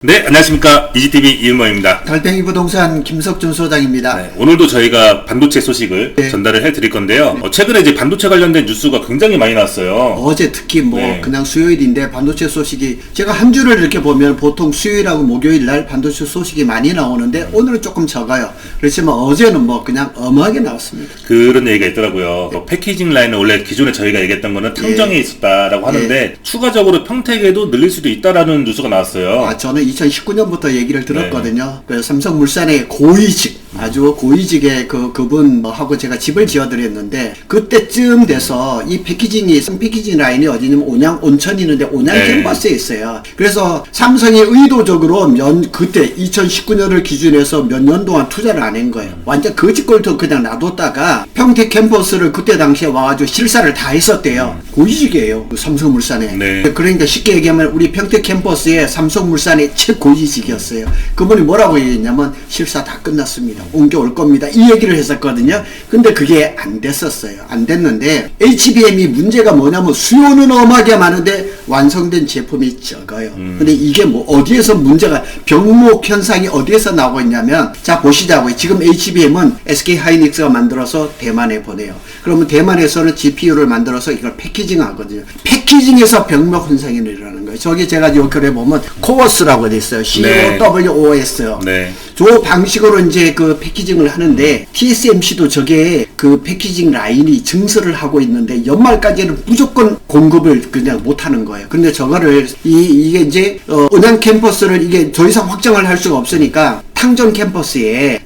네, 안녕하십니까. 이지TV 이은모입니다. 달팽이 부동산 김석준 소장입니다. 네, 오늘도 저희가 반도체 소식을 전달을 해드릴 건데요. 최근에 이제 반도체 관련된 뉴스가 굉장히 많이 나왔어요. 어제 특히 그냥 수요일인데 반도체 소식이 제가 한 주를 이렇게 보면 보통 수요일하고 목요일 날 반도체 소식이 많이 나오는데 오늘은 조금 적어요. 그렇지만 어제는 그냥 어마하게 나왔습니다. 그런 얘기가 있더라고요. 패키징 라인은 원래 기존에 저희가 얘기했던 거는 탐정에 있었다라고 하는데 추가적으로 평택에도 늘릴 수도 있다라는 뉴스가 나왔어요. 저는 2019년부터 얘기를 들었거든요. 그 삼성물산의 고위직, 아주 고위직의 그분하고 제가 집을 지어드렸는데 그때쯤 돼서 이 패키징 라인이 어디냐면 온천이 있는데 온양 캠퍼스에 있어요. 그래서 삼성이 의도적으로 그때 2019년을 기준해서 몇 년 동안 투자를 안 한 거예요. 완전 거짓골도 그냥 놔뒀다가 평택 캠퍼스를 그때 당시에 와가지고 실사를 다 했었대요. 고위직이에요. 삼성물산에. 그러니까 쉽게 얘기하면 우리 평택 캠퍼스에 삼성물산의 최고위직이었어요. 그분이 뭐라고 얘기했냐면 실사 다 끝났습니다. 옮겨올 겁니다. 이 얘기를 했었거든요. 근데 그게 안 됐었어요. 안 됐는데 HBM이 문제가 뭐냐면 수요는 어마하게 많은데 완성된 제품이 적어요. 근데 이게 어디에서 문제가 병목 현상이 어디에서 나오고 있냐면 자 보시자고요. 지금 HBM은 SK 하이닉스가 만들어서 대만에 보내요. 그러면 대만에서는 GPU를 만들어서 이걸 패키징 하거든요. 패키징에서 병목 현상이 일어나는 거예요. 저기 제가 요 글에 보면 코어스라고 돼 있어요. COWOS. 저 방식으로 이제 그 패키징을 하는데 TSMC도 저게 그 패키징 라인이 증설을 하고 있는데 연말까지는 무조건 공급을 그냥 못 하는 거예요. 근데 저거를 이게 이제 은양 캠퍼스를 이게 더 이상 확장을 할 수가 없으니까 탕전 캠퍼스에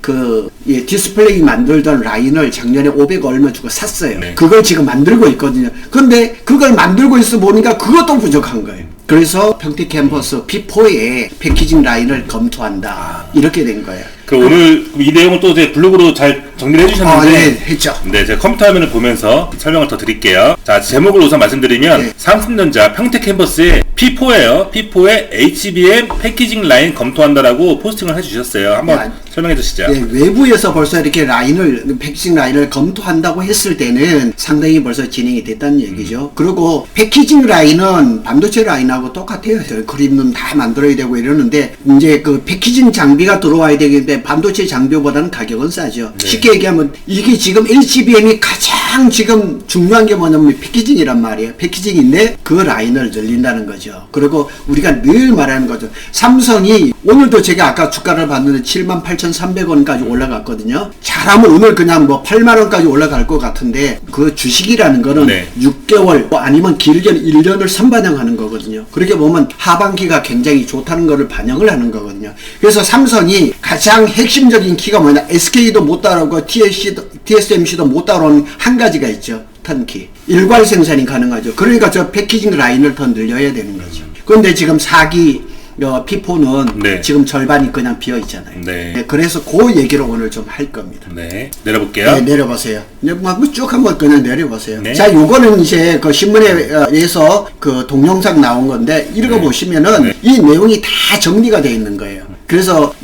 디스플레이 만들던 라인을 작년에 500 얼마 주고 샀어요. 그걸 지금 만들고 있거든요. 근데 그걸 만들고 있어 보니까 그것도 부족한 거예요. 그래서 평택 캠퍼스 P4에 패키징 라인을 검토한다. 이렇게 된 거예요. 오늘 이 내용을 또 이제 블로그로 잘 정리를 해주셨는데 했죠. 네, 제가 컴퓨터 화면을 보면서 설명을 더 드릴게요. 자, 제목을 우선 말씀드리면 삼성전자 평택 캠퍼스에 P4예요. P4에 HBM 패키징 라인 검토한다라고 포스팅을 해주셨어요. 한번 설명해 주시죠. 외부에서 벌써 이렇게 패키징 라인을 검토한다고 했을 때는 상당히 벌써 진행이 됐다는 얘기죠. 그리고 패키징 라인은 반도체 라인하고 똑같아요. 그림은 다 만들어야 되고 이러는데 이제 그 패키징 장비가 들어와야 되겠는데 반도체 장비보다는 가격은 싸죠. 쉽게 얘기하면 이게 지금 HBM이 가장 지금 중요한 게 뭐냐면 패키징이란 말이에요. 패키징인데 그 라인을 늘린다는 거죠. 그리고 우리가 늘 말하는 거죠. 삼성이 오늘도 제가 아까 주가를 봤는데 78,300원까지 올라갔거든요. 잘하면 오늘 그냥 8만원까지 올라갈 것 같은데 그 주식이라는 거는 6개월 아니면 길게는 1년을 선반영하는 거거든요. 그렇게 보면 하반기가 굉장히 좋다는 거를 반영을 하는 거거든요. 그래서 삼성이 가장 핵심적인 키가 뭐냐, SK도 못 따라오고 TSMC도 못 따라오는 한 가지가 있죠. 턴키. 일괄 생산이 가능하죠. 그러니까 저 패키징 라인을 더 늘려야 되는 거죠. 그런데 지금 4기 P4는 지금 절반이 그냥 비어 있잖아요. 그래서 그 얘기를 오늘 좀 할 겁니다. 내려볼게요. 내려보세요. 쭉 한번 그냥 내려보세요. 자, 요거는 이제 그 신문에서 그 동영상 나온 건데 읽어보시면은 이 내용이 다 정리가 되어 있는 거예요. 그래서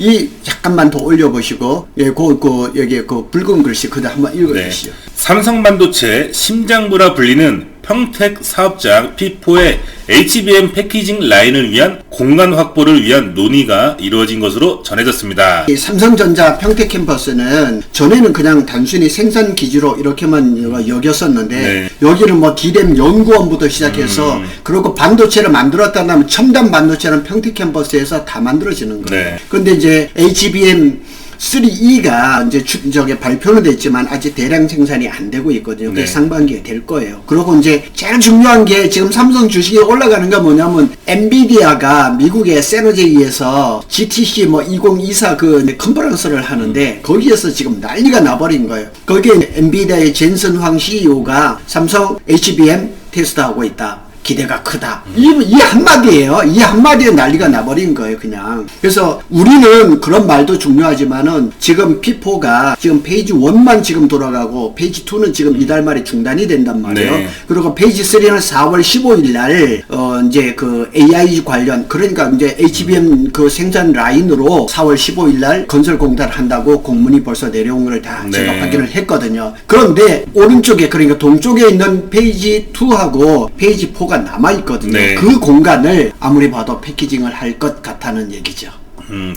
잠깐만 더 올려보시고 여기 그 붉은 글씨 그대로 한번 읽어주시죠. 삼성반도체 심장부라 불리는 평택 사업장 P4의 HBM 패키징 라인을 위한 공간 확보를 위한 논의가 이루어진 것으로 전해졌습니다. 삼성전자 평택 캠퍼스는 전에는 그냥 단순히 생산 기지로 이렇게만 여겼었는데 여기는 D램 연구원부터 시작해서 그리고 반도체를 만들었다면 첨단 반도체는 평택 캠퍼스에서 다 만들어지는 거예요. 근데 이제 HBM 3E가 이제 저게 발표는 됐지만 아직 대량 생산이 안 되고 있거든요. 그게 상반기에 될 거예요. 그리고 이제 제일 중요한 게 지금 삼성 주식이 올라가는 게 뭐냐면 엔비디아가 미국의 세노제이에서 GTC 2024 그 컨퍼런스를 하는데 거기에서 지금 난리가 나버린 거예요. 거기에 엔비디아의 젠슨 황 CEO가 삼성 HBM 테스트하고 있다. 기대가 크다. 이 한마디예요. 이 한마디에 난리가 나버린 거예요, 그냥. 그래서 우리는 그런 말도 중요하지만은 지금 P4가 지금 페이지 1만 지금 돌아가고 페이지 2는 지금 이달 말에 중단이 된단 말이에요. 그리고 페이지 3는 4월 15일 날 이제 그 AI 관련 그러니까 이제 HBM 그 생산 라인으로 4월 15일 날 건설 공단을 한다고 공문이 벌써 내려온 걸 다 제가 확인을 했거든요. 그런데 오른쪽에 그러니까 동쪽에 있는 페이지 2하고 페이지 4가 재고가 남아있거든요. 네. 그 공간을 아무리 봐도 패키징을 할 것 같다는 얘기죠.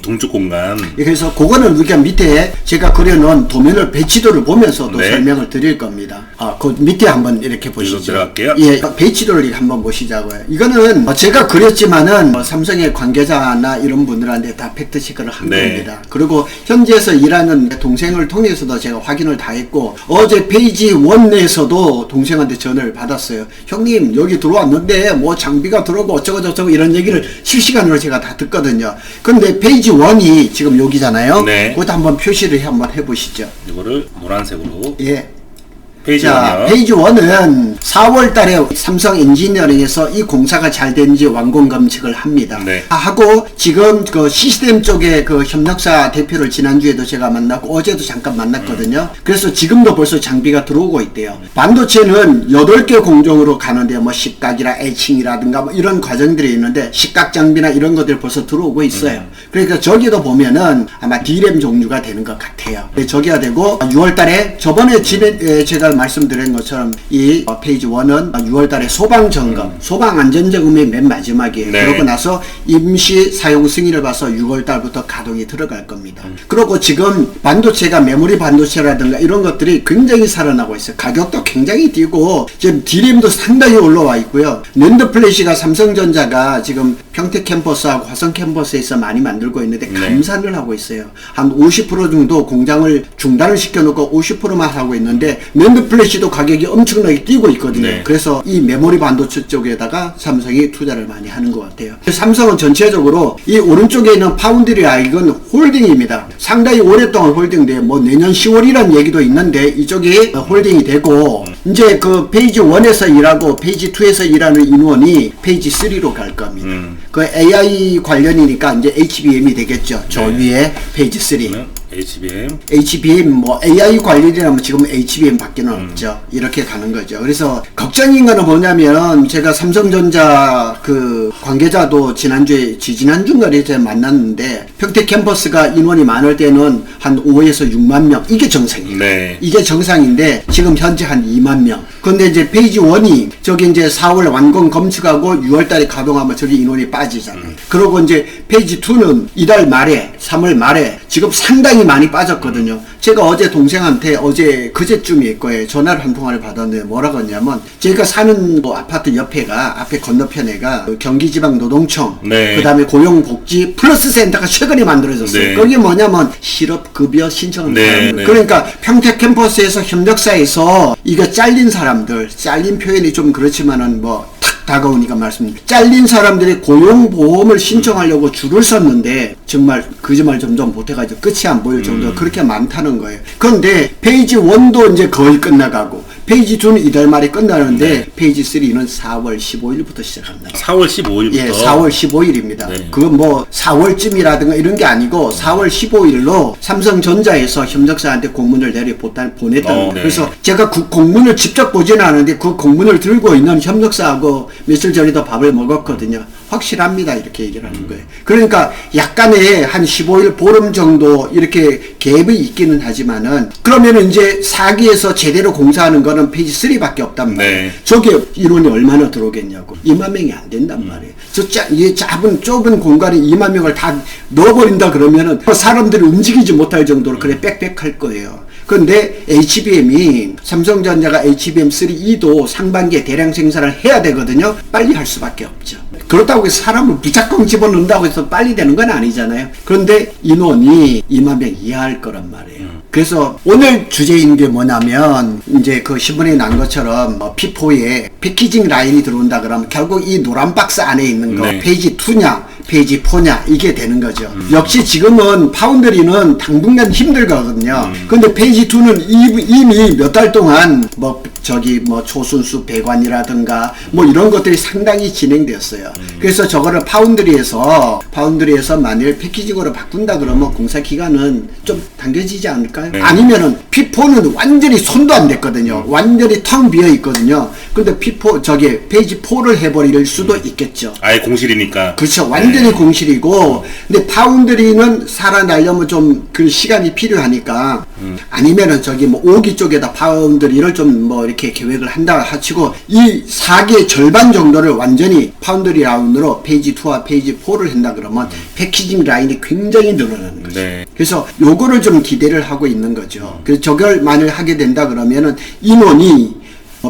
동쪽 공간. 그래서 그거는 우리가 밑에 제가 그려놓은 도면을 배치도를 보면서도 네. 설명을 드릴 겁니다. 그 밑에 한번 이렇게 보시죠. 들어갈게요. 예, 배치도를 한번 보시자고요. 이거는 제가 그렸지만은 삼성의 관계자나 이런 분들한테 다 팩트 체크를 한 네. 겁니다. 그리고 현지에서 일하는 동생을 통해서도 제가 확인을 다 했고 어제 페이지 1에서도 동생한테 전화를 받았어요. 형님 여기 들어왔는데 뭐 장비가 들어오고 어쩌고 저쩌고 이런 얘기를 실시간으로 제가 다 듣거든요. 근데 페이지 1이 지금 여기잖아요. 네. 그것도 한번 표시를 한번 해보시죠. 이거를 노란색으로. 예. 페이지 자, 1이요. 페이지 1은 4월 달에 삼성 엔지니어링에서 이 공사가 잘 되는지 완공 검측을 합니다. 네. 하고 지금 그 시스템 쪽에 그 협력사 대표를 지난주에도 제가 만났고 어제도 잠깐 만났거든요. 그래서 지금도 벌써 장비가 들어오고 있대요. 반도체는 8개 공정으로 가는데 뭐 식각이라 에칭이라든가 뭐 이런 과정들이 있는데 식각 장비나 이런 것들 벌써 들어오고 있어요. 그러니까 저기도 보면은 아마 D램 종류가 되는 것 같아요. 저기가 되고 6월 달에 저번에 제가 말씀드린 것처럼 이 페이지 1은 6월 달에 소방 점검, 소방 안전 점검이 맨 마지막이에요. 네. 그러고 나서 임시 사용 승인을 봐서 6월 달부터 가동이 들어갈 겁니다. 그리고 지금 반도체가 메모리 반도체라든가 이런 것들이 굉장히 살아나고 있어요. 가격도 굉장히 뛰고 지금 D램도 상당히 올라와 있고요. 낸드 플래시가 삼성전자가 지금 평택 캠퍼스하고 화성 캠퍼스에서 많이 만들고 있는데 네. 감산을 하고 있어요. 한 50% 정도 공장을 중단을 시켜놓고 50%만 하고 있는데 낸드 플래시도 가격이 엄청나게 뛰고 있거든요. 네. 그래서 이 메모리 반도체 쪽에다가 삼성이 투자를 많이 하는 것 같아요. 삼성은 전체적으로 이 오른쪽에 있는 파운드리아 이건 홀딩입니다. 상당히 오랫동안 홀딩돼요. 뭐 내년 10월이라는 얘기도 있는데 이쪽이 홀딩이 되고 이제 그 페이지 1에서 일하고 페이지 2에서 일하는 인원이 페이지 3로 갈 겁니다. 그 AI 관련이니까 이제 HBM이 되겠죠. 저 네. 위에 페이지 3. HBM. HBM 뭐 AI 관련이라면 지금 HBM 밖에는 없죠. 이렇게 가는 거죠. 그래서 걱정인 거는 뭐냐면 제가 삼성전자 그 관계자도 지난주인가에 제가 만났는데 평택 캠퍼스가 인원이 많을 때는 한 5에서 6만 명 이게 정상이에요. 네. 이게 정상인데 지금 현재 한 2만 명. 근데 이제 페이지 1이 저기 이제 4월 완공 검측하고 6월 달에 가동하면 저기 인원이 빠지잖아요. 그리고 이제 페이지 2는 이달 말에 3월 말에 지금 상당히 많이 빠졌거든요. 제가 어제 동생한테 그제쯤일 거예요. 전화를 한 통화를 받았는데 뭐라고 했냐면 제가 사는 뭐 아파트 옆에가 앞에 건너편에가 그 경기지방노동청 네. 그다음에 고용복지 플러스 센터가 최근에 만들어졌어요. 네. 거기 뭐냐면 실업급여 신청을 네, 하는 네. 그러니까 평택 캠퍼스에서 협력사에서 이거 잘린 사람들 잘린 표현이 좀 그렇지만은 뭐 탁 다가오니까 말씀드립니다. 잘린 사람들이 고용보험을 신청하려고 줄을 섰는데 정말 거짓말 점점 못해가지고 끝이 안 보일 정도로 그렇게 많다는 거예요. 그런데 페이지 1도 이제 거의 끝나가고 페이지 2는 이달 말에 끝나는데 네. 페이지 3는 4월 15일부터 시작합니다. 4월 15일부터. 예, 4월 15일입니다. 네. 그건 뭐 4월쯤이라든가 이런 게 아니고 4월 15일로 삼성전자에서 협력사한테 공문을 보냈다는 거예요. 네. 그래서 제가 그 공문을 직접 보지는 않았는데 그 공문을 들고 있는 협력사하고 며칠 전에도 밥을 먹었거든요. 확실합니다. 이렇게 얘기를 하는 거예요. 그러니까 약간의 한 15일 보름 정도 이렇게 갭이 있기는 하지만은 그러면은 이제 4기에서 제대로 공사하는 거는 페이지 3밖에 없단 말이에요. 네. 저게 인원이 얼마나 들어오겠냐고. 2만 명이 안 된단 말이에요. 이 좁은 공간에 2만 명을 다 넣어버린다 그러면은 사람들이 움직이지 못할 정도로 그래 빽빽할 거예요. 그런데 HBM이 삼성전자가 HBM3E도 상반기에 대량 생산을 해야 되거든요. 빨리 할 수밖에 없죠. 그렇다고 해서 사람을 무작정 집어넣는다고 해서 빨리 되는 건 아니잖아요. 그런데 인원이 2만 명 이하일 거란 말이에요. 그래서 오늘 주제인 게 뭐냐면 이제 그 신문에 난 것처럼 P4에 패키징 라인이 들어온다 그러면 결국 이 노란 박스 안에 있는 거 네. 페이지 2냐 페이지 4냐 이게 되는 거죠. 역시 지금은 파운드리는 당분간 힘들거든요. 근데 페이지 2는 이미 몇 달 동안 뭐 초순수 배관이라든가 뭐 이런 것들이 상당히 진행되었어요. 그래서 저거를 파운드리에서 만일 패키징으로 바꾼다 그러면 공사 기간은 좀 당겨지지 않을까요? 네. 아니면은 P4는 완전히 손도 안 댔거든요. 완전히 텅 비어 있거든요. 근데 페이지 4를 해버릴 수도 있겠죠. 아예 공실이니까. 그렇죠. 완전히 완전히 공실이고, 근데 파운드리는 살아나려면 좀 그 시간이 필요하니까, 아니면은 저기 뭐 5기 쪽에다 파운드리를 좀 뭐 이렇게 계획을 한다 하치고, 이 4기의 절반 정도를 완전히 파운드리 라운드로 페이지 2와 페이지 4를 한다 그러면 패키징 라인이 굉장히 늘어나는 거죠. 네. 그래서 요거를 좀 기대를 하고 있는 거죠. 그래서 저걸 만일 하게 된다 그러면은 인원이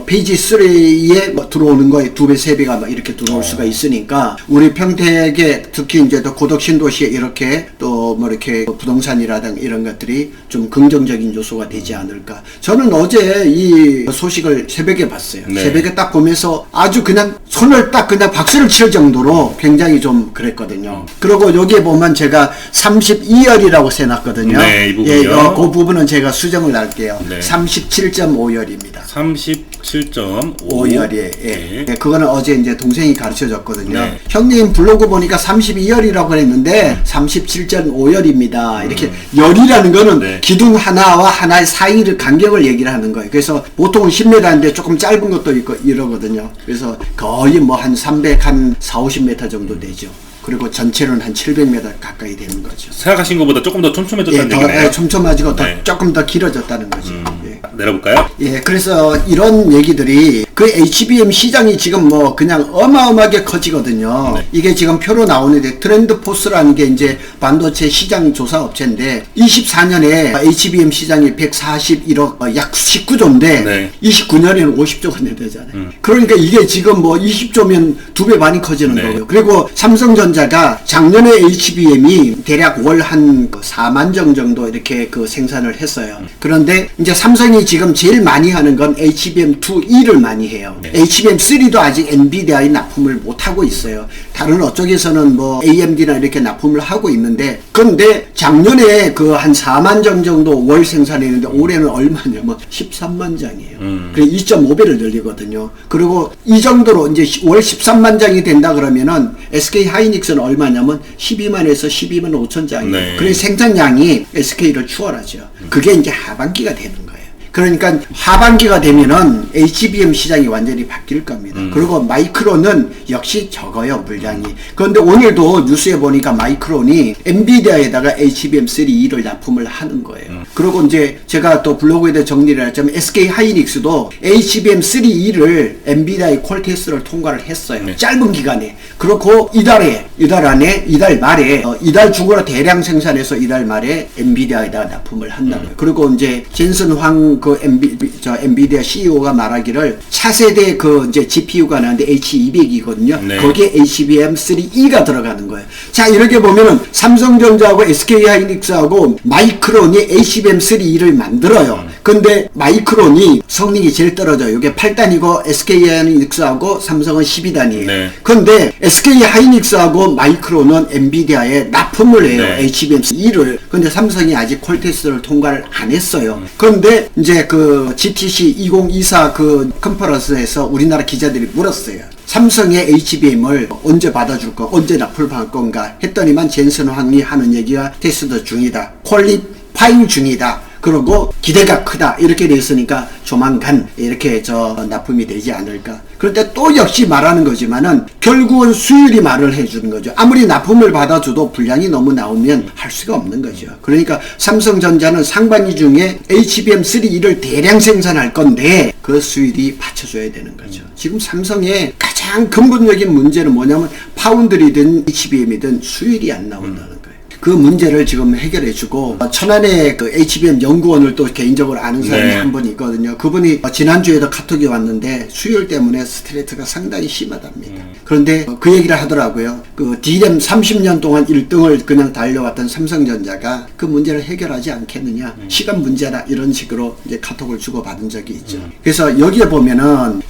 페이지 3에 들어오는 거에 2배, 3배가 막 이렇게 들어올 수가 있으니까, 우리 평택에 특히 이제 또 고덕 신도시에 이렇게 또 뭐 이렇게 부동산이라든가 이런 것들이 좀 긍정적인 요소가 되지 않을까. 저는 어제 이 소식을 새벽에 봤어요. 네. 새벽에 딱 보면서 아주 그냥 손을 딱 그냥 박수를 칠 정도로 굉장히 좀 그랬거든요. 그리고 여기에 보면 제가 32열이라고 세놨거든요. 네, 이 부분이요. 예, 그 부분은 제가 수정을 할게요. 네. 37.5열입니다. 37.5열이에요. 예. 네. 네, 그거는 어제 이제 동생이 가르쳐 줬거든요. 네. 형님 블로그 보니까 32열이라고 그랬는데 37.5열입니다. 이렇게 열이라는 거는 네. 기둥 하나와 하나의 사이를 간격을 얘기를 하는 거예요. 그래서 보통은 10m인데 조금 짧은 것도 있고 이러거든요. 그래서 거의 뭐 한 300, 한 4, 50m 정도 되죠. 그리고 전체는 한 700m 가까이 되는 거죠. 생각하신 것보다 조금 더 촘촘해졌다는 더 얘기네요. 촘촘해지고 더 네. 조금 더 길어졌다는 거죠. 예. 내려볼까요? 예, 그래서 이런 얘기들이 그 HBM 시장이 지금 뭐 그냥 어마어마하게 커지거든요. 네. 이게 지금 표로 나오는데 트렌드 포스라는 게 이제 반도체 시장 조사 업체인데 24년에 HBM 시장이 141억 약 19조인데 네. 29년에는 50조가 되잖아요. 그러니까 이게 지금 뭐 20조면 2배 많이 커지는 네. 거고요. 그리고 삼성전자가 작년에 HBM이 대략 월 한 4만 정 정도 이렇게 그 생산을 했어요. 그런데 이제 삼성이 지금 제일 많이 하는 건 HBM2E를 많이 해요. 네. HBM3도 아직 엔비디아에 납품을 못 하고 있어요. 다른 어쪽에서는 뭐 AMD나 이렇게 납품을 하고 있는데, 그런데 작년에 그 한 4만 정 정도 월 생산했는데 올해는 얼마냐면 13만 장이에요. 그래 2.5배를 늘리거든요. 그리고 이 정도로 이제 월 13만 장이 된다 그러면은 SK 하이닉스는 얼마냐면 12만에서 12만 5천 장이에요. 네. 그래서 생산량이 SK를 추월하죠. 그게 이제 하반기가 되는 거예요. 그러니까 하반기가 되면은 HBM 시장이 완전히 바뀔 겁니다. 그리고 마이크론은 역시 적어요, 물량이. 그런데 오늘도 뉴스에 보니까 마이크론이 엔비디아에다가 HBM3E를 납품을 하는 거예요. 그리고 이제 제가 또 블로그에다 정리를 하자면 SK 하이닉스도 HBM3E를 엔비디아의 콜 테스트를 통과를 했어요. 네. 짧은 기간에. 그렇고 이달 말에 이달 중으로 대량 생산해서 이달 말에 엔비디아에다가 납품을 한다고요. 그리고 이제 젠슨 황 그 엔비디아 CEO가 말하기를 차세대 그 이제 GPU가 나는데 H200이거든요. 네. 거기에 HBM3E가 들어가는 거예요. 자, 이렇게 보면은 삼성전자하고 SK 하이닉스하고 마이크론이 HBM3E를 만들어요. 근데 마이크론이 성능이 제일 떨어져요. 이게 8단이고 SK 하이닉스하고 삼성은 12단이에요. 네. 근데 SK 하이닉스하고 마이크론은 엔비디아에 납품을 해요. 네. HBM3E를. 근데 삼성이 아직 콜 테스트를 통과를 안 했어요. 그런데 이제 그 GTC 2024 그 컨퍼런스에서 우리나라 기자들이 물었어요. 삼성의 HBM을 언제 받아줄 거, 언제 납품할 건가 했더니만 젠슨 황이 하는 얘기가 테스트 중이다. 퀄리파잉 중이다. 그리고 기대가 크다. 이렇게 돼 있으니까 조만간 이렇게 납품이 되지 않을까. 그런데 또 역시 말하는 거지만은 결국은 수율이 말을 해주는 거죠. 아무리 납품을 받아줘도 분량이 너무 나오면 할 수가 없는 거죠. 그러니까 삼성전자는 상반기 중에 HBM3E를 대량 생산할 건데 그 수율이 받쳐줘야 되는 거죠. 지금 삼성의 가장 근본적인 문제는 뭐냐면 파운드리든 HBM이든 수율이 안 나온다는 거예요. 그 문제를 지금 해결해주고 천안에 그 HBM 연구원을 또 개인적으로 아는 사람이 네. 한 분 있거든요. 그분이 지난주에도 카톡이 왔는데 수율 때문에 스트레스가 상당히 심하답니다. 그런데 그 얘기를 하더라고요. 그 D램 30년 동안 1등을 그냥 달려왔던 삼성전자가 그 문제를 해결하지 않겠느냐. 시간 문제다 이런 식으로 이제 카톡을 주고받은 적이 있죠. 그래서 여기에 보면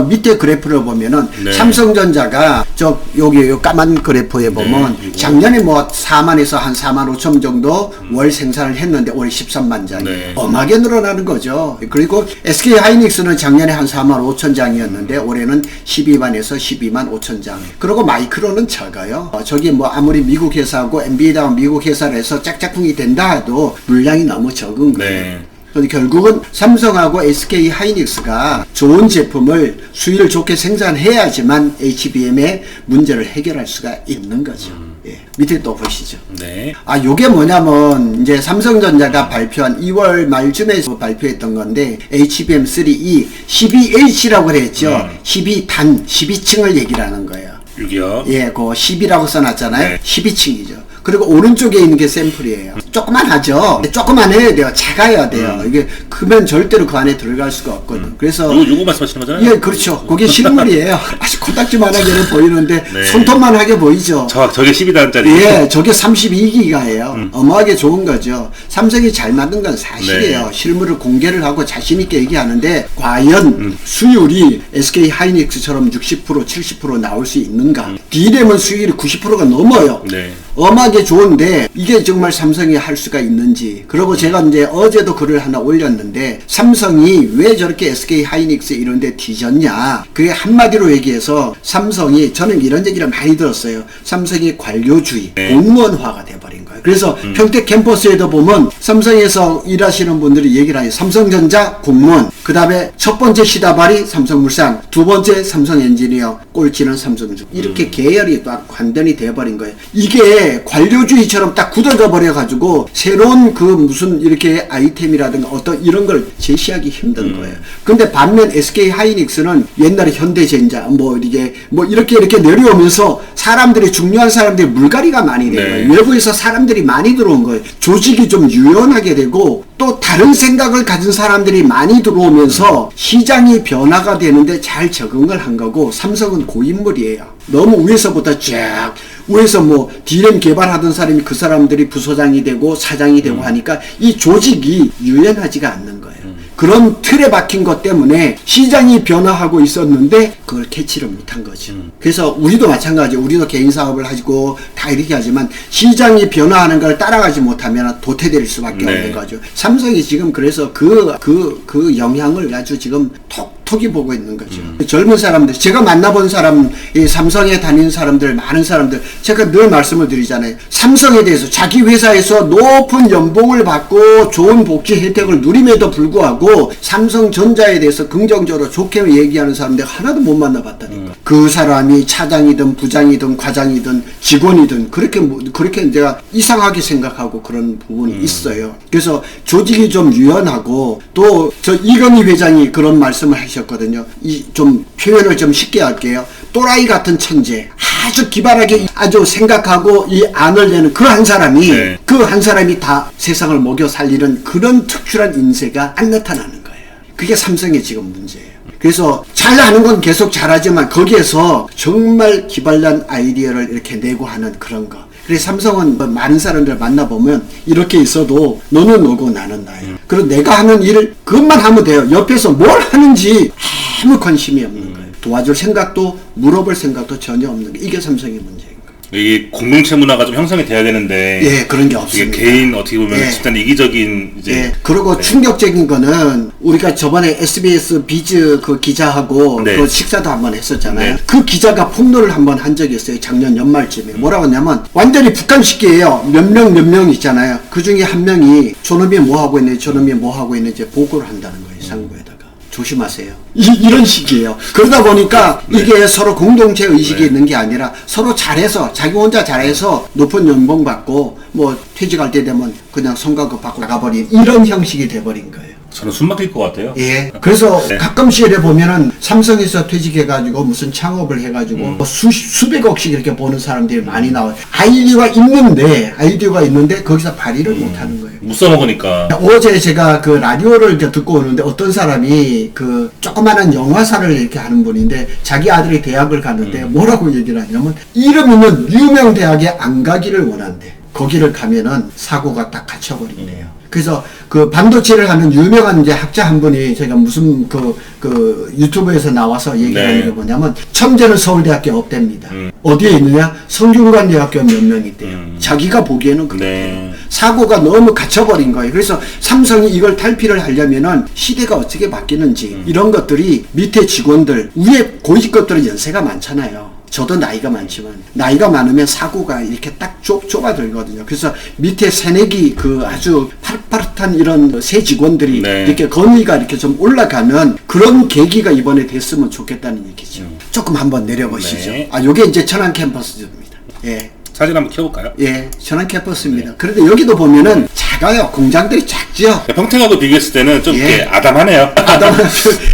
밑에 그래프를 보면은 네. 삼성전자가 여기 요 까만 그래프에 보면 네, 작년에 뭐 4만에서 한 4만 5천 정도 월 생산을 했는데 올해 13만 장이 네. 엄하게 늘어나는 거죠. 그리고 SK 하이닉스는 작년에 한 4만 5천 장이었는데 올해는 12만에서 12만 5천 장. 그리고 마이크론은 적어요. 저기 뭐 아무리 미국 회사하고 엔비디아 미국 회사를 해서 짝짝꿍이 된다 해도 물량이 너무 적은 거예요. 네. 근데 결국은 삼성하고 SK 하이닉스가 좋은 제품을 수율 좋게 생산해야지만 HBM의 문제를 해결할 수가 있는 거죠. 예. 밑에 또 보시죠. 네. 요게 뭐냐면 이제 삼성전자가 발표한 2월 말쯤에 발표했던 건데 HBM3E 12H라고 그랬죠. 12단, 12층을 얘기를 하는 거예요. 6이요. 예, 그 10이라고 써놨잖아요. 네. 12층이죠. 그리고 오른쪽에 있는 게 샘플이에요. 조그만하죠. 조그만 해야 돼요. 작아야 돼요. 이게 크면 절대로 그 안에 들어갈 수가 없거든. 그래서 요거 말씀하시는 거잖아요. 예, 그렇죠. 그게 실물이에요. 아주 코딱지만하게 보이는데 네. 손톱만하게 보이죠. 저게 12단짜리. 예, 저게 32기가예요. 어마하게 좋은 거죠. 삼성이 잘 만든 건 사실이에요. 네. 실물을 공개를 하고 자신있게 얘기하는데, 과연 수율이 SK 하이닉스처럼 60%, 70% 나올 수 있는가? D램은 수율이 90%가 넘어요. 네. 엄하게 좋은데 이게 정말 삼성이 할 수가 있는지. 그리고 제가 이제 어제도 글을 하나 올렸는데, 삼성이 왜 저렇게 SK 하이닉스 이런 데 뒤졌냐, 그게 한마디로 얘기해서 삼성이, 저는 이런 얘기를 많이 들었어요. 삼성이 관료주의, 네. 공무원화가 돼버린 거예요. 그래서 평택 캠퍼스에도 보면 삼성에서 일하시는 분들이 얘기를 하요. 삼성전자 공무원, 그 다음에 첫 번째 시다발이 삼성물산, 두 번째 삼성엔지니어, 꼴찌는 삼성중, 이렇게 계열이 딱 관련이 돼버린 거예요. 이게 관료주의처럼 딱 굳어져 버려가지고 새로운 그 무슨 이렇게 아이템이라든가 어떤 이런 걸 제시하기 힘든 거예요. 근데 반면 SK 하이닉스는 옛날에 현대젠자 이렇게 내려오면서 사람들이, 중요한 사람들이 물갈이가 많이 돼요. 네. 외부에서 사람들이 많이 들어온 거예요. 조직이 좀 유연하게 되고 또 다른 생각을 가진 사람들이 많이 들어오면서 시장이 변화가 되는데 잘 적응을 한 거고, 삼성은 고인물이에요. 너무 위에서부터 쫙, 위에서 뭐 D램 개발하던 사람이 그 사람들이 부소장이 되고 사장이 되고 하니까 이 조직이 유연하지가 않는 거예요. 그런 틀에 박힌 것 때문에 시장이 변화하고 있었는데 그걸 캐치를 못한 거죠. 그래서 우리도 마찬가지, 우리도 개인 사업을 하고 다 이렇게 하지만 시장이 변화하는 걸 따라가지 못하면 도태될 수밖에 네. 없는 거죠. 삼성이 지금 그래서 그 영향을 아주 지금 톡톡히 보고 있는 거죠. 젊은 사람들, 제가 만나본 사람, 이 삼성에 다니는 사람들, 많은 사람들, 제가 늘 말씀을 드리잖아요. 삼성에 대해서 자기 회사에서 높은 연봉을 받고 좋은 복지 혜택을 누림에도 불구하고 삼성전자에 대해서 긍정적으로 좋게 얘기하는 사람들 하나도 못 만나봤다니까. 그 사람이 차장이든 부장이든 과장이든 직원이든 그렇게 제가 이상하게 생각하고 그런 부분이 있어요. 그래서 조직이 좀 유연하고, 또 저 이건희 회장이 그런 말씀을 하셨거든요. 좀 표현을 좀 쉽게 할게요. 또라이 같은 천재, 아주 기발하게 아주 생각하고 이 안을 내는 그 한 사람이, 네. 그 한 사람이 다 세상을 먹여 살리는 그런 특출한 인재가 안 나타나는 거예요. 그게 삼성의 지금 문제예요. 그래서 잘하는 건 계속 잘하지만 거기에서 정말 기발난 아이디어를 이렇게 내고 하는 그런 거. 그래서 삼성은 많은 사람들 만나보면 이렇게 있어도 너는 너고 나는 나예요. 그리고 내가 하는 일을 그것만 하면 돼요. 옆에서 뭘 하는지 아무 관심이 없는 거예요. 도와줄 생각도 물어볼 생각도 전혀 없는 게, 이게 삼성의 문제인 거예요. 이게 공동체 문화가 좀 형성이 돼야 되는데, 예, 그런 게 없습니다. 이게 개인 어떻게 보면 예. 집단 이기적인 이제. 예, 그리고 네. 충격적인 거는 우리가 저번에 SBS 비즈 그 기자하고 네. 그 식사도 한번 했었잖아요. 네. 그 기자가 폭로를 한번 한 적이 있어요. 작년 연말쯤에. 뭐라고 했냐면 완전히 북한식이에요. 몇 명 있잖아요. 그 중에 한 명이 저놈이 뭐 하고 있는지 저놈이 뭐 하고 있는지 보고를 한다는 거예요. 상부에다가. 조심하세요. 이런 식이에요. 그러다 보니까 네. 이게 서로 공동체 의식이 네. 있는 게 아니라 서로 잘해서, 자기 혼자 잘해서 높은 연봉 받고 뭐 퇴직할 때 되면 그냥 성과급 받고 나가버린 이런 형식이 돼버린 거예요. 저는 숨 막힐 것 같아요. 예. 그래서 네. 가끔씩 이래 보면은 삼성에서 퇴직해가지고 무슨 창업을 해가지고 뭐 수백억씩 이렇게 버는 사람들이 많이 나와요. 아이디어가 있는데 거기서 발휘를 못하는 거예요. 못 써먹으니까. 어제 제가 그 라디오를 이제 듣고 오는데 어떤 사람이 그 조그마한 영화사를 이렇게 하는 분인데 자기 아들이 대학을 갔는데 뭐라고 얘기를 하냐면 이름 있는 유명 대학에 안 가기를 원한대. 거기를 가면은 사고가 딱 갇혀버린대요. 그래서 그 반도체를 하는 유명한 이제 학자 한 분이 제가 무슨 그 유튜브에서 나와서 얘기하는 게 뭐냐면 첨재는 서울대학교 없답니다. 어디에 있느냐? 성균관대학교 몇 명 있대요. 자기가 보기에는 그렇대요. 네. 사고가 너무 갇혀버린 거예요. 그래서 삼성이 이걸 탈피를 하려면은 시대가 어떻게 바뀌는지 이런 것들이 밑에 직원들, 위에 고위직급들은 연세가 많잖아요. 저도 나이가 많지만 나이가 많으면 사고가 이렇게 딱 좁아들거든요. 그래서 밑에 새내기 그 아주 파릇파릇한 이런 새 직원들이 네. 이렇게 건의가 이렇게 좀 올라가면 그런 계기가 이번에 됐으면 좋겠다는 얘기죠. 조금 한번 내려보시죠. 네. 요게 이제 천안 캠퍼스입니다. 예. 사진 한번 켜볼까요? 예, 천안 캠퍼스입니다. 그런데 여기도 보면은 작아요. 공장들이 작죠. 평택하고 비교했을 때는 좀 예. 이렇게 아담하네요.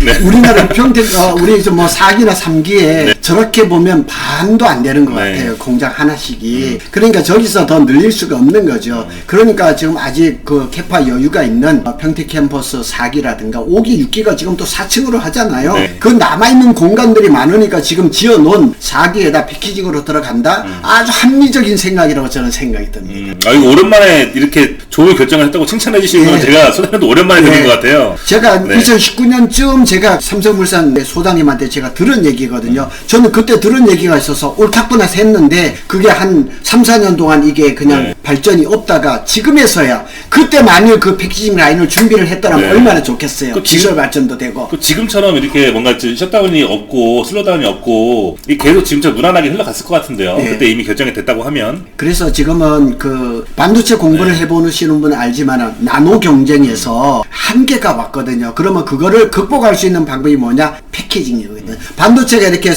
네. 우리나라 평택, 우리 뭐 4기나 3기에 저렇게 보면 반도 안 되는 것 네. 같아요. 공장 하나씩이. 그러니까 저기서 더 늘릴 수가 없는 거죠. 그러니까 지금 아직 그 캐파 여유가 있는 평택 캠퍼스 4기라든가 5기, 6기가 지금 또 4층으로 하잖아요. 네. 그 남아있는 공간들이 많으니까 지금 지어놓은 4기에다 패키징으로 들어간다? 아주 합리적인 생각이라고 저는 생각이 듭니다. 이거 오랜만에 이렇게 좋은 결정을 했다고 칭찬해 주시는 건 예. 제가 소장님도 오랜만에 예. 듣는 것 같아요. 제가 네. 2019년쯤 제가 삼성물산 소장님한테 제가 들은 얘기거든요. 저는 그때 들은 얘기가 있어서 옳다구나 했는데 그게 한 3, 4년 동안 이게 그냥 네. 발전이 없다가 지금에서야 그때 만일 그 패키징 라인을 준비를 했더라면 네. 얼마나 좋겠어요. 그 기술 발전도 되고. 지금처럼 이렇게 뭔가 셧다운이 없고 슬로다운이 없고 이 계속 지금처럼 무난하게 흘러갔을 것 같은데요. 네. 그때 이미 결정이 됐다고 하면 그래서 지금은 그 반도체 공부를 해보시는 분은 알지만 나노 경쟁에서 한계가 왔거든요. 그러면 그거를 극복할 수 있는 방법이 뭐냐? 패키징이거든요. 반도체가 이렇게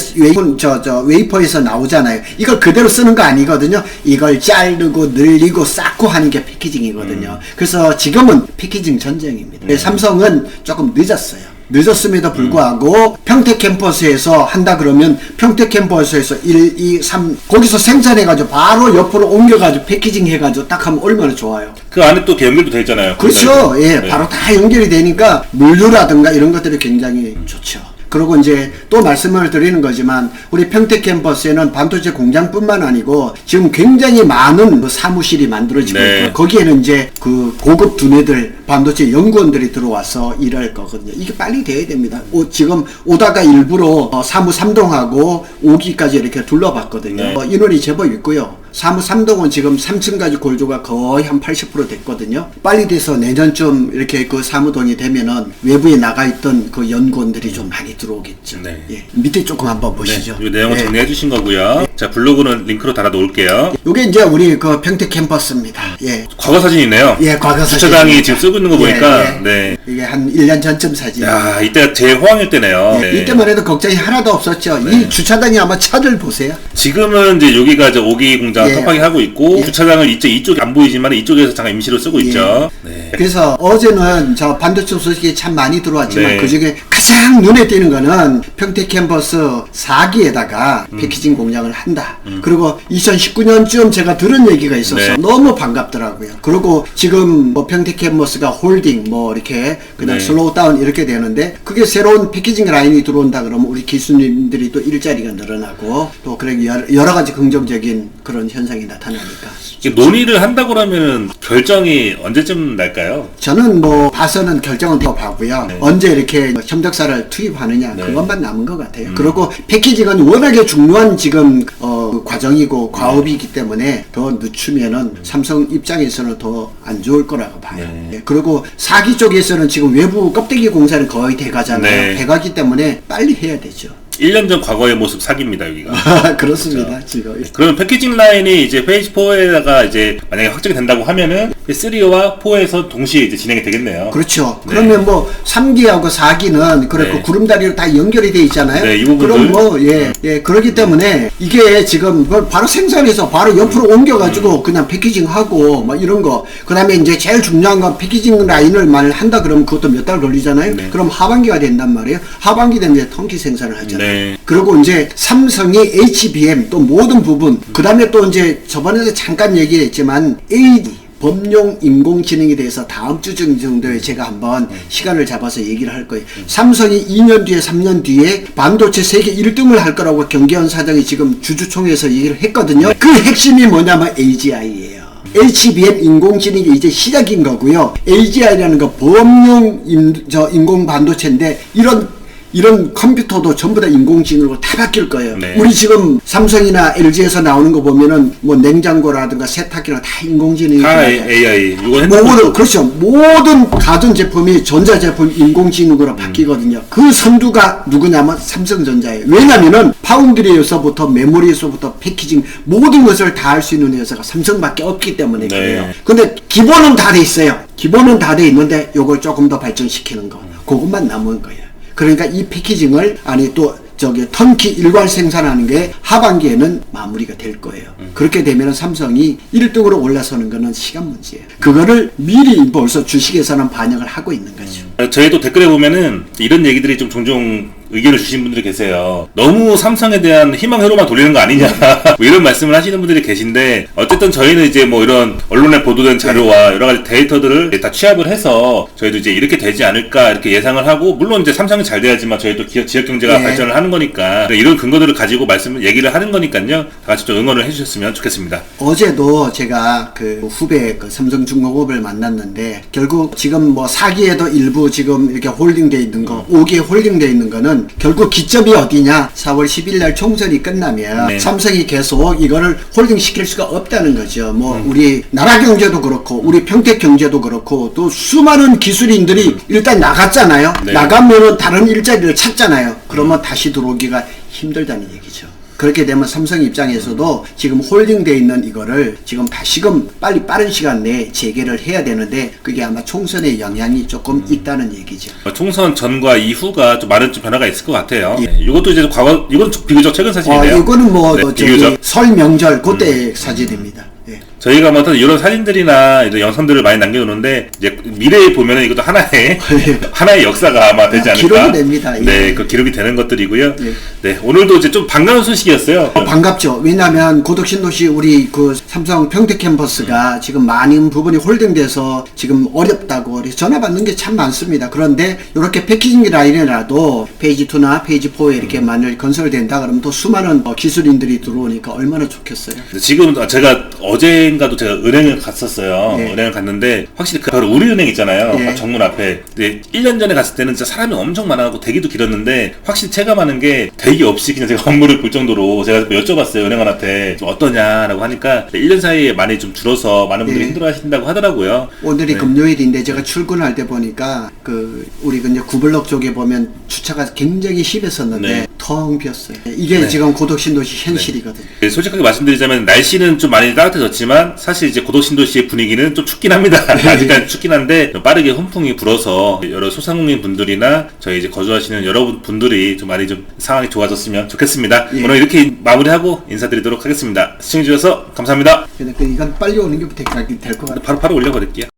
웨이퍼에서 나오잖아요. 이걸 그대로 쓰는 거 아니거든요. 이걸 자르고 늘리고 쌓고 하는 게 패키징이거든요. 그래서 지금은 패키징 전쟁입니다. 삼성은 조금 늦었어요. 늦었음에도 불구하고 평택 캠퍼스에서 한다 그러면 평택 캠퍼스에서 1, 2, 3 거기서 생산해가지고 바로 옆으로 옮겨가지고 패키징 해가지고 딱 하면 얼마나 좋아요. 그 안에 또 연결도 돼 있잖아요. 그렇죠. 예, 네. 바로 다 연결이 되니까 물류라든가 이런 것들이 굉장히 좋죠. 그리고 이제 또 말씀을 드리는 거지만 우리 평택 캠퍼스에는 반도체 공장뿐만 아니고 지금 굉장히 많은 그 사무실이 만들어지고 네. 있고 거기에는 이제 그 고급 두뇌들 반도체 연구원들이 들어와서 일할 거거든요. 이게 빨리 돼야 됩니다. 지금 오다가 일부러 사무 3동하고 5기까지 이렇게 둘러봤거든요. 네. 인원이 제법 있고요. 사무 3동은 지금 3층까지 골조가 거의 한 80% 됐거든요. 빨리 돼서 내년쯤 이렇게 그 사무동이 되면은 외부에 나가 있던 그 연구원들이 좀 많이 들어오겠죠. 네. 예. 밑에 조금 한번 보시죠. 이 내용을 예. 정리해 주신 거고요. 자, 블로그는 링크로 달아 놓을게요. 요게 이제 우리 그 평택 캠퍼스입니다. 예. 과거 사진이 있네요. 예, 과거 사진. 주차장이 지금 쓰고 있는 거 보니까 예, 예. 네. 이게 한 1년 전쯤 사진. 야, 이때가 제 호황일 때네요. 예, 네. 이때만 해도 걱정이 하나도 없었죠. 네. 이 주차장이 아마 차를 보세요. 지금은 이제 여기가 이제 5기 공장 예. 톱하게 하고 있고 예. 주차장을 이쪽이 안 보이지만 이쪽에서 잠깐 임시로 쓰고 있죠. 네. 그래서 어제는 저 반도체 소식이 참 많이 들어왔지만 네. 그 중에 가장 눈에 띄는 거는 평택 캠퍼스 4기에다가 패키징 공장을 한다. 그리고 2019년쯤 제가 들은 얘기가 있어서 네. 너무 반갑더라고요. 그리고 지금 뭐 평택 캠퍼스가 홀딩 뭐 이렇게 그냥 네. 슬로우 다운 이렇게 되는데 그게 새로운 패키징 라인이 들어온다 그러면 우리 기술님들이 또 일자리가 늘어나고 또 그런 여러 가지 긍정적인 그런 현상이 나타나니까. 이게 논의를 한다고 그러면 결정이 언제쯤 날까요? 저는 뭐 봐서는 결정은 더 봐고요. 네. 언제 이렇게 협력사를 투입하느냐 네. 그것만 남은 것 같아요. 그리고 패키징은 워낙에 중요한 지금 그 과정이고 과업이기 때문에 더 늦추면은 삼성 입장에서는 더 안 좋을 거라고 봐요. 네. 예, 그리고 4기 쪽에서는 지금 외부 껍데기 공사는 거의 돼가잖아요. 네. 돼가기 때문에 빨리 해야 되죠. 1년 전 과거의 모습 사기입니다, 여기가. 그렇습니다. 지금. 그러면 패키징 라인이 이제 페이지 4에다가 이제 만약에 확정이 된다고 하면은 3와 4에서 동시에 이제 진행이 되겠네요. 그렇죠. 네. 그러면 뭐 3기하고 4기는 그렇고 네. 구름다리로 다 연결이 돼 있잖아요. 네, 이 부분들. 그럼 뭐 예, 그렇기 때문에 이게 지금 그걸 바로 생산해서 바로 옆으로 옮겨가지고 그냥 패키징하고 뭐 이런 거. 그다음에 이제 제일 중요한 건 패키징 라인을 만약 한다 그러면 그것도 몇 달 걸리잖아요. 네. 그럼 하반기가 된단 말이에요. 하반기 되면 이제 턴키 생산을 하잖아요. 네. 그리고 이제 삼성이 HBM 또 모든 부분 그다음에 또 이제 저번에도 잠깐 얘기했지만 AD 범용 인공지능에 대해서 다음 주 정도에 제가 한번 시간을 잡아서 얘기를 할 거예요. 삼성이 2년 뒤에 3년 뒤에 반도체 세계 1등을 할 거라고 경계현 사장이 지금 주주총회에서 얘기를 했거든요. 그 핵심이 뭐냐면 AGI예요. HBM 인공지능이 이제 시작인 거고요. AGI라는 거 범용 인공 반도체인데 이런 이런 컴퓨터도 전부 다 인공지능으로 다 바뀔 거예요. 네. 우리 지금 삼성이나 LG에서 나오는 거 보면은 뭐 냉장고라든가 세탁기나 다 인공지능이 다 들어가요. AI. 이거 모든, 핸드폰 그렇죠. 모든 가전제품이 전자제품 인공지능으로 바뀌거든요. 그 선두가 누구냐면 삼성전자예요. 왜냐면은 파운드리에서부터 메모리에서부터 패키징 모든 것을 다 할 수 있는 회사가 삼성밖에 없기 때문에 네. 그래요. 근데 기본은 다 돼 있어요. 기본은 다 돼 있는데 요걸 조금 더 발전시키는 거. 그것만 남은 거예요. 그러니까 이 패키징을 아니 또 저기 턴키 일괄 생산하는 게 하반기에는 마무리가 될 거예요. 그렇게 되면 삼성이 1등으로 올라서는 거는 시간 문제예요. 그거를 미리 벌써 주식에서는 반영을 하고 있는 거죠. 저희도 댓글에 보면은 이런 얘기들이 좀 종종 의견을 주신 분들이 계세요. 너무 삼성에 대한 희망 회로만 돌리는 거 아니냐 뭐 이런 말씀을 하시는 분들이 계신데, 어쨌든 저희는 이제 뭐 이런 언론에 보도된 자료와 여러 가지 데이터들을 다 취합을 해서 저희도 이제 이렇게 되지 않을까 이렇게 예상을 하고, 물론 이제 삼성이 잘 돼야지만 저희도 지역 경제가 네. 발전을 하는 거니까 이런 근거들을 가지고 얘기를 하는 거니까요. 다 같이 좀 응원을 해주셨으면 좋겠습니다. 어제도 제가 그 후배 그 삼성중공업을 만났는데, 결국 지금 뭐 4기에도 일부 지금 이렇게 홀딩돼 있는 거, 5기에 홀딩돼 있는 거는 결국 기점이 어디냐? 4월 10일 날 총선이 끝나면 네. 삼성이 계속 이거를 홀딩 시킬 수가 없다는 거죠. 뭐 우리 나라 경제도 그렇고 우리 평택 경제도 그렇고 또 수많은 기술인들이 일단 나갔잖아요. 네. 나가면은 다른 일자리를 찾잖아요. 그러면 다시 들어오기가 힘들다는 얘기죠. 그렇게 되면 삼성 입장에서도 지금 홀딩돼 있는 이거를 지금 다시금 빨리 빠른 시간 내에 재개를 해야 되는데, 그게 아마 총선의 영향이 조금 있다는 얘기죠. 총선 전과 이후가 좀 많은 좀 변화가 있을 것 같아요. 예. 네, 이것도 이제 이건 비교적 최근 사진인데요. 이거는 뭐 네, 저기 비교적. 설 명절 그때 사진입니다. 예. 저희가 뭐 어떤 이런 사진들이나 이런 영상들을 많이 남겨놓는데, 이제 미래에 보면은 이것도 하나의 역사가 아마 되지 않을까. 기록이 됩니다. 예. 네, 그 기록이 되는 것들이고요. 예. 네, 오늘도 이제 좀 반가운 소식이었어요. 반갑죠. 왜냐하면 고덕신도시 우리 그 삼성 평택 캠퍼스가 지금 많은 부분이 홀딩돼서 지금 어렵다고 그래서 전화 받는 게 참 많습니다. 그런데 이렇게 패키징 라인이라도 페이지 2나 페이지 4에 이렇게 만일 건설된다 그러면 또 수많은 기술인들이 들어오니까 얼마나 좋겠어요. 지금 제가 어제인가도 제가 은행을 갔었어요. 예. 은행을 갔는데 확실히 바로 우리은행 있잖아요. 예. 정문 앞에. 근데 1년 전에 갔을 때는 진짜 사람이 엄청 많아갖고 대기도 길었는데, 확실히 체감하는 게 대기 없이 그냥 제가 업무를 볼 정도로, 제가 여쭤봤어요 은행원한테 좀 어떠냐라고 하니까 1년 사이에 많이 좀 줄어서 많은 분들이 예. 힘들어하신다고 하더라고요. 오늘이 네. 금요일인데 제가 출근할 때 보니까 그 우리 이제 구블럭 쪽에 보면 주차가 굉장히 심했었는데 네. 텅 비었어요. 이게 네. 지금 고덕신도시 현실이거든요. 네, 솔직하게 말씀드리자면 날씨는 좀 많이 따뜻해졌지만 사실 이제 고덕신도시의 분위기는 좀 춥긴 합니다. 아직까지 춥긴 한데 좀 빠르게 훈풍이 불어서 여러 소상공인 분들이나 저희 이제 거주하시는 여러분들이 좀 많이 좀 상황이 좋아졌으면 좋겠습니다. 예. 오늘 이렇게 마무리하고 인사드리도록 하겠습니다. 시청해주셔서 감사합니다. 근데 이건 빨리 오는 게 될 것 같아요. 바로 올려버릴게요.